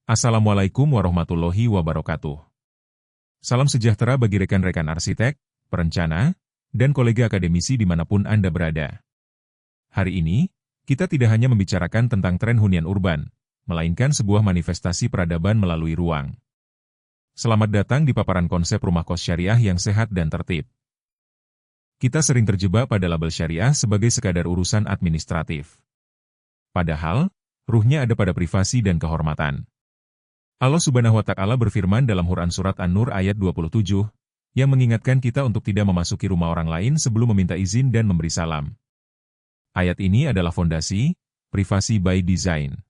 Assalamualaikum warahmatullahi wabarakatuh. Salam sejahtera bagi rekan-rekan arsitek, perencana, dan kolega akademisi dimanapun Anda berada. Hari ini, kita tidak hanya membicarakan tentang tren hunian urban, melainkan sebuah manifestasi peradaban melalui ruang. Selamat datang di paparan konsep rumah kos syariah yang sehat dan tertib. Kita sering terjebak pada label syariah sebagai sekadar urusan administratif. Padahal, ruhnya ada pada privasi dan kehormatan. Allah Subhanahu wa Ta'ala berfirman dalam Quran Surat An-Nur ayat 27, yang mengingatkan kita untuk tidak memasuki rumah orang lain sebelum meminta izin dan memberi salam. Ayat ini adalah fondasi, privasi by design.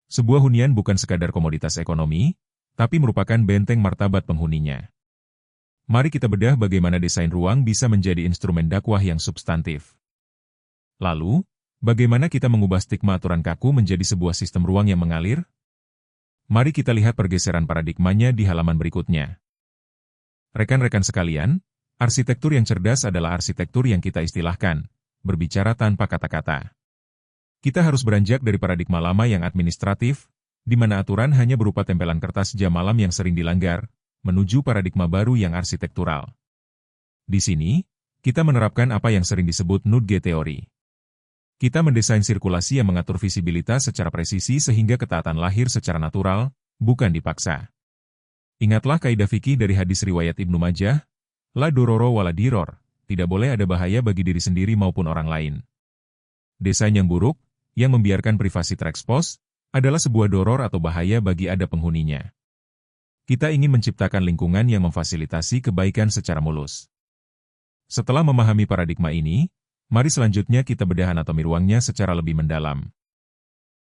Sebuah hunian bukan sekadar komoditas ekonomi, tapi merupakan benteng martabat penghuninya. Mari kita bedah bagaimana desain ruang bisa menjadi instrumen dakwah yang substantif. Lalu, bagaimana kita mengubah stigma aturan kaku menjadi sebuah sistem ruang yang mengalir? Mari kita lihat pergeseran paradigmanya di halaman berikutnya. Rekan-rekan sekalian, arsitektur yang cerdas adalah arsitektur yang kita istilahkan, berbicara tanpa kata-kata. Kita harus beranjak dari paradigma lama yang administratif, di mana aturan hanya berupa tempelan kertas jam malam yang sering dilanggar, menuju paradigma baru yang arsitektural. Di sini, kita menerapkan apa yang sering disebut Nudge Theory. Kita mendesain sirkulasi yang mengatur visibilitas secara presisi sehingga ketaatan lahir secara natural, bukan dipaksa. Ingatlah kaidah fikih dari hadis riwayat Ibnu Majah, la dororo wala diror, tidak boleh ada bahaya bagi diri sendiri maupun orang lain. Desain yang buruk, yang membiarkan privasi terekspos, adalah sebuah doror atau bahaya bagi ada penghuninya. Kita ingin menciptakan lingkungan yang memfasilitasi kebaikan secara mulus. Setelah memahami paradigma ini, mari selanjutnya kita bedah anatomi ruangnya secara lebih mendalam.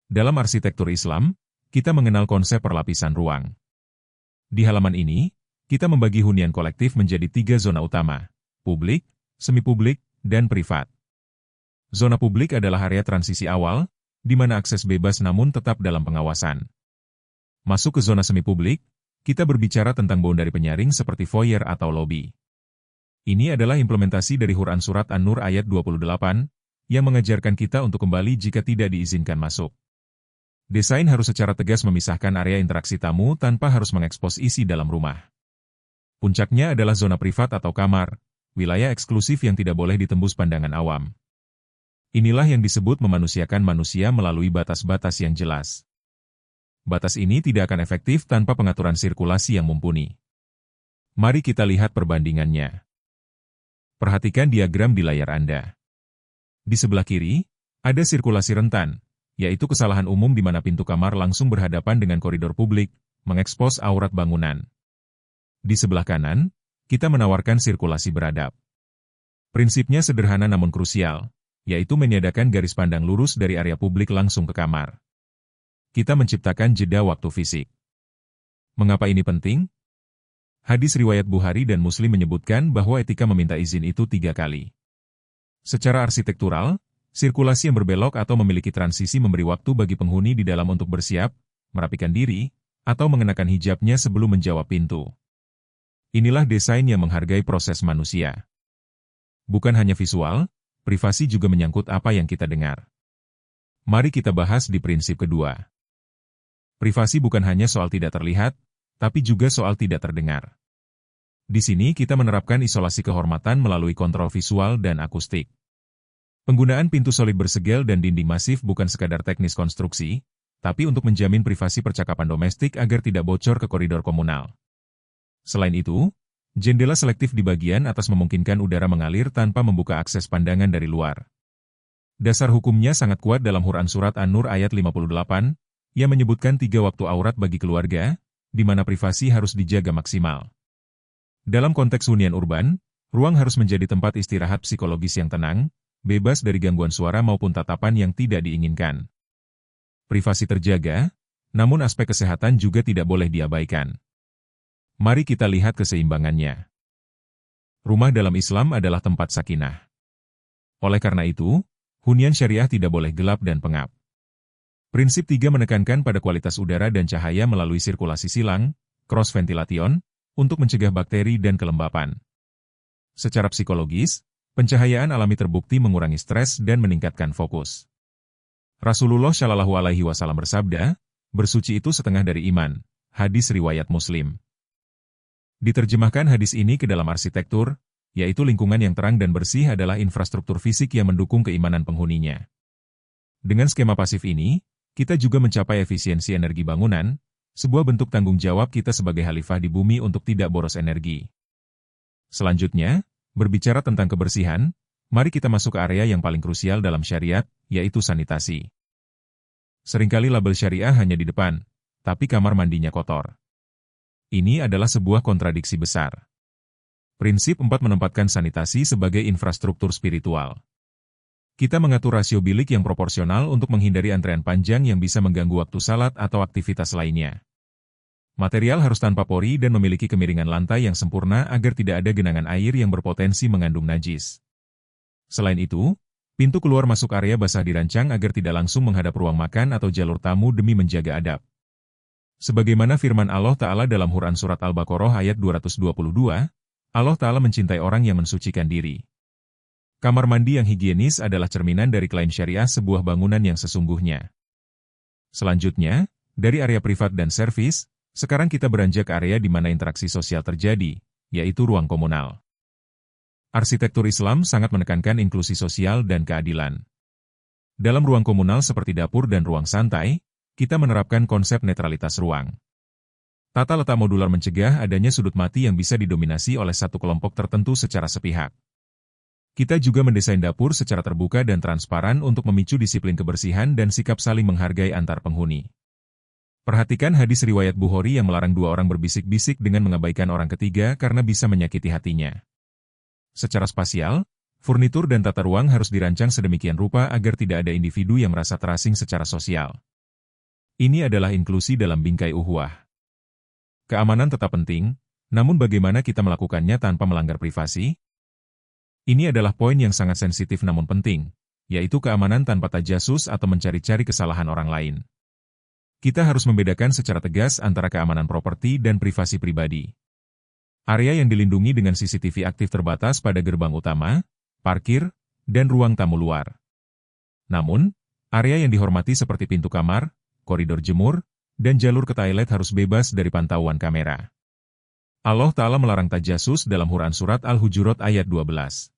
Dalam arsitektur Islam, kita mengenal konsep perlapisan ruang. Di halaman ini, kita membagi hunian kolektif menjadi 3 zona utama, publik, semi-publik, dan privat. Zona publik adalah area transisi awal, di mana akses bebas namun tetap dalam pengawasan. Masuk ke zona semi-publik, kita berbicara tentang boundary penyaring seperti foyer atau lobi. Ini adalah implementasi dari Quran Surat An-Nur ayat 28, yang mengajarkan kita untuk kembali jika tidak diizinkan masuk. Desain harus secara tegas memisahkan area interaksi tamu tanpa harus mengekspos isi dalam rumah. Puncaknya adalah zona privat atau kamar, wilayah eksklusif yang tidak boleh ditembus pandangan awam. Inilah yang disebut memanusiakan manusia melalui batas-batas yang jelas. Batas ini tidak akan efektif tanpa pengaturan sirkulasi yang mumpuni. Mari kita lihat perbandingannya. Perhatikan diagram di layar Anda. Di sebelah kiri, ada sirkulasi rentan, yaitu kesalahan umum di mana pintu kamar langsung berhadapan dengan koridor publik, mengekspos aurat bangunan. Di sebelah kanan, kita menawarkan sirkulasi beradab. Prinsipnya sederhana namun krusial, yaitu meniadakan garis pandang lurus dari area publik langsung ke kamar. Kita menciptakan jeda waktu fisik. Mengapa ini penting? Hadis riwayat Bukhari dan Muslim menyebutkan bahwa etika meminta izin itu 3 kali. Secara arsitektural, sirkulasi yang berbelok atau memiliki transisi memberi waktu bagi penghuni di dalam untuk bersiap, merapikan diri, atau mengenakan hijabnya sebelum menjawab pintu. Inilah desain yang menghargai proses manusia. Bukan hanya visual, privasi juga menyangkut apa yang kita dengar. Mari kita bahas di prinsip kedua. Privasi bukan hanya soal tidak terlihat, tapi juga soal tidak terdengar. Di sini kita menerapkan isolasi kehormatan melalui kontrol visual dan akustik. Penggunaan pintu solid bersegel dan dinding masif bukan sekadar teknis konstruksi, tapi untuk menjamin privasi percakapan domestik agar tidak bocor ke koridor komunal. Selain itu, jendela selektif di bagian atas memungkinkan udara mengalir tanpa membuka akses pandangan dari luar. Dasar hukumnya sangat kuat dalam Quran Surat An-Nur ayat 58, yang menyebutkan 3 waktu aurat bagi keluarga, di mana privasi harus dijaga maksimal. Dalam konteks hunian urban, ruang harus menjadi tempat istirahat psikologis yang tenang, bebas dari gangguan suara maupun tatapan yang tidak diinginkan. Privasi terjaga, namun aspek kesehatan juga tidak boleh diabaikan. Mari kita lihat keseimbangannya. Rumah dalam Islam adalah tempat sakinah. Oleh karena itu, hunian syariah tidak boleh gelap dan pengap. Prinsip 3 menekankan pada kualitas udara dan cahaya melalui sirkulasi silang, cross ventilation, untuk mencegah bakteri dan kelembapan. Secara psikologis, pencahayaan alami terbukti mengurangi stres dan meningkatkan fokus. Rasulullah Shallallahu Alaihi Wasallam bersabda, Bersuci itu setengah dari iman. Hadis riwayat Muslim. Diterjemahkan hadis ini ke dalam arsitektur, yaitu lingkungan yang terang dan bersih adalah infrastruktur fisik yang mendukung keimanan penghuninya. Dengan skema pasif ini, kita juga mencapai efisiensi energi bangunan, sebuah bentuk tanggung jawab kita sebagai khalifah di bumi untuk tidak boros energi. Selanjutnya, berbicara tentang kebersihan, mari kita masuk ke area yang paling krusial dalam syariat, yaitu sanitasi. Seringkali label syariah hanya di depan, tapi kamar mandinya kotor. Ini adalah sebuah kontradiksi besar. Prinsip 4 menempatkan sanitasi sebagai infrastruktur spiritual. Kita mengatur rasio bilik yang proporsional untuk menghindari antrean panjang yang bisa mengganggu waktu salat atau aktivitas lainnya. Material harus tanpa pori dan memiliki kemiringan lantai yang sempurna agar tidak ada genangan air yang berpotensi mengandung najis. Selain itu, pintu keluar masuk area basah dirancang agar tidak langsung menghadap ruang makan atau jalur tamu demi menjaga adab. Sebagaimana firman Allah Ta'ala dalam Quran Surat Al-Baqarah ayat 222, Allah Ta'ala mencintai orang yang mensucikan diri. Kamar mandi yang higienis adalah cerminan dari klaim syariah sebuah bangunan yang sesungguhnya. Selanjutnya, dari area privat dan servis, sekarang kita beranjak ke area di mana interaksi sosial terjadi, yaitu ruang komunal. Arsitektur Islam sangat menekankan inklusi sosial dan keadilan. Dalam ruang komunal seperti dapur dan ruang santai, kita menerapkan konsep netralitas ruang. Tata letak modular mencegah adanya sudut mati yang bisa didominasi oleh satu kelompok tertentu secara sepihak. Kita juga mendesain dapur secara terbuka dan transparan untuk memicu disiplin kebersihan dan sikap saling menghargai antar penghuni. Perhatikan hadis riwayat Bukhari yang melarang dua orang berbisik-bisik dengan mengabaikan orang ketiga karena bisa menyakiti hatinya. Secara spasial, furnitur dan tata ruang harus dirancang sedemikian rupa agar tidak ada individu yang merasa terasing secara sosial. Ini adalah inklusi dalam bingkai ukhuwah. Keamanan tetap penting, namun bagaimana kita melakukannya tanpa melanggar privasi? Ini adalah poin yang sangat sensitif namun penting, yaitu keamanan tanpa tajasus atau mencari-cari kesalahan orang lain. Kita harus membedakan secara tegas antara keamanan properti dan privasi pribadi. Area yang dilindungi dengan CCTV aktif terbatas pada gerbang utama, parkir, dan ruang tamu luar. Namun, area yang dihormati seperti pintu kamar, koridor jemur, dan jalur ke toilet harus bebas dari pantauan kamera. Allah Ta'ala melarang tajasus dalam Quran Surat Al-Hujurat ayat 12.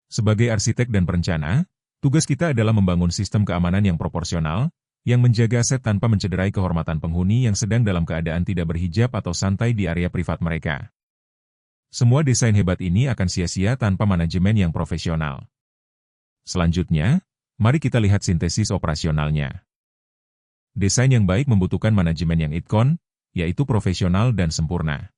Sebagai arsitek dan perencana, tugas kita adalah membangun sistem keamanan yang proporsional, yang menjaga aset tanpa mencederai kehormatan penghuni yang sedang dalam keadaan tidak berhijab atau santai di area privat mereka. Semua desain hebat ini akan sia-sia tanpa manajemen yang profesional. Selanjutnya, mari kita lihat sintesis operasionalnya. Desain yang baik membutuhkan manajemen yang itkon, yaitu profesional dan sempurna.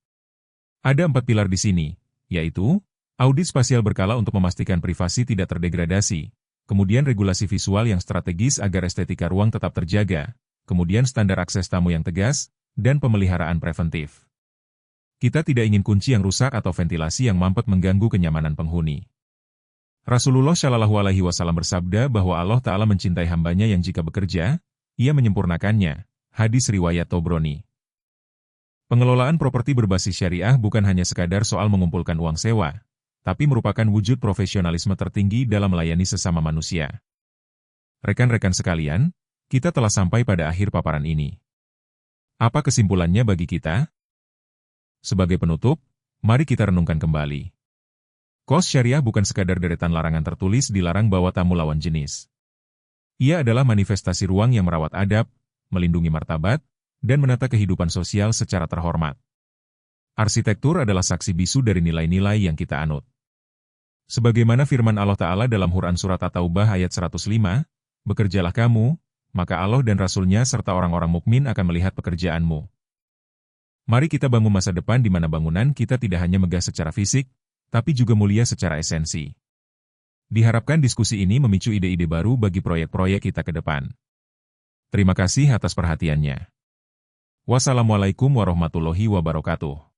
Ada 4 pilar di sini, yaitu audit spasial berkala untuk memastikan privasi tidak terdegradasi, kemudian regulasi visual yang strategis agar estetika ruang tetap terjaga, kemudian standar akses tamu yang tegas, dan pemeliharaan preventif. Kita tidak ingin kunci yang rusak atau ventilasi yang mampet mengganggu kenyamanan penghuni. Rasulullah Shallallahu Alaihi Wasallam bersabda bahwa Allah Ta'ala mencintai hambanya yang jika bekerja, ia menyempurnakannya. Hadis riwayat Tobroni. Pengelolaan properti berbasis syariah bukan hanya sekadar soal mengumpulkan uang sewa, tapi merupakan wujud profesionalisme tertinggi dalam melayani sesama manusia. Rekan-rekan sekalian, kita telah sampai pada akhir paparan ini. Apa kesimpulannya bagi kita? Sebagai penutup, mari kita renungkan kembali. Kos syariah bukan sekadar deretan larangan tertulis dilarang bawa tamu lawan jenis. Ia adalah manifestasi ruang yang merawat adab, melindungi martabat, dan menata kehidupan sosial secara terhormat. Arsitektur adalah saksi bisu dari nilai-nilai yang kita anut. Sebagaimana firman Allah Ta'ala dalam Quran Surat At-Taubah ayat 105, bekerjalah kamu, maka Allah dan Rasul-Nya serta orang-orang mukmin akan melihat pekerjaanmu. Mari kita bangun masa depan di mana bangunan kita tidak hanya megah secara fisik, tapi juga mulia secara esensi. Diharapkan diskusi ini memicu ide-ide baru bagi proyek-proyek kita ke depan. Terima kasih atas perhatiannya. Wassalamualaikum warahmatullahi wabarakatuh.